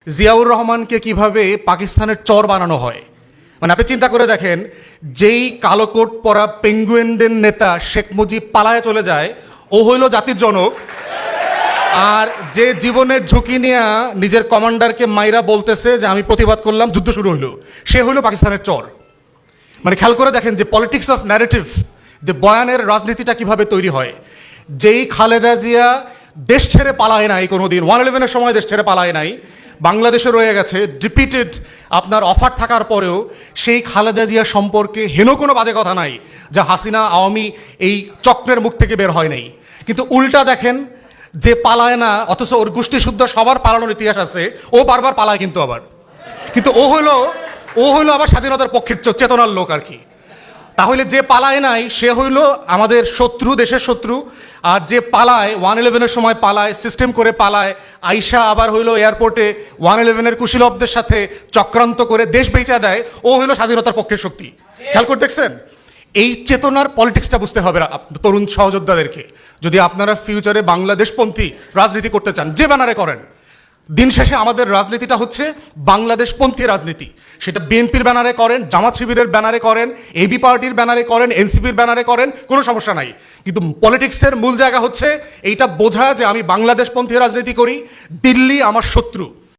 জিয়াউর রহমানকে কিভাবে পাকিস্তানের চর বানানো হয়। মানে আপনি চিন্তা করে দেখেন, যেই কালো কোট পরা পেঙ্গুইনদের নেতা শেখ মুজিব পালায় চলে যায়, ও হইল জাতির জনক। আর যে জীবনের ঝুঁকি নিয়ে নিজের কমান্ডারকে মাইরা বলতেছে যে আমি প্রতিবাদ করলাম, যুদ্ধ শুরু হইলো, সে হইল পাকিস্তানের চর। মানে খেয়াল করে দেখেন যে পলিটিক্স অফ ন্যারেটিভ, যে বয়ানের রাজনীতিটা কিভাবে তৈরি হয়। যেই খালেদা জিয়া দেশ ছেড়ে পালায় নাই কোনোদিন, 111-এর সময় দেশ ছেড়ে পালায় নাই, বাংলাদেশে রয়ে গেছে, রিপিটেড আপনার অফার থাকার পরেও সেই খালেদা জিয়া সম্পর্কে হেন কোনো বাজে কথা নাই যা হাসিনা আওয়ামী এই চক্রের মুখ থেকে বের হয় নাই। কিন্তু উল্টা দেখেন, যে পালায় না অথচ ওর গোষ্ঠী শুদ্ধ সবার পালানোর ইতিহাস আছে, ও বারবার পালায় কিন্তু আবার। কিন্তু ও হইলো আবার স্বাধীনতার পক্ষের চেতনার লোক আর কি। তাহলে যে পালায় নাই সে হইল আমাদের শত্রু, দেশের শত্রু। আর যে পালায় 111-এর সময় পালায়, সিস্টেম করে পালায়, আইসা আবার হইলো এয়ারপোর্টে 111-এর কুশীলবদের সাথে চক্রান্ত করে দেশ বেচা দেয়, ও হইলো স্বাধীনতার পক্ষের শক্তি। খেয়াল করে দেখছেন, এই চেতনার পলিটিক্সটা বুঝতে হবে তরুণ সহযোদ্ধাদেরকে। যদি আপনারা ফিউচারে বাংলাদেশপন্থী রাজনীতি করতে চান, যে ব্যানারে করেন, দিন শেষে আমাদের রাজনীতিটা হচ্ছে বাংলাদেশপন্থী রাজনীতি। সেটা বিএনপির ব্যানারে করেন, জামাত শিবিরের ব্যানারে করেন, এবি পার্টির ব্যানারে করেন, এনসিপির ব্যানারে করেন, কোনো সমস্যা নাই। কিন্তু পলিটিক্সের মূল জায়গা হচ্ছে এইটা বোঝা যে আমি বাংলাদেশপন্থী রাজনীতি করি, দিল্লি আমার শত্রু।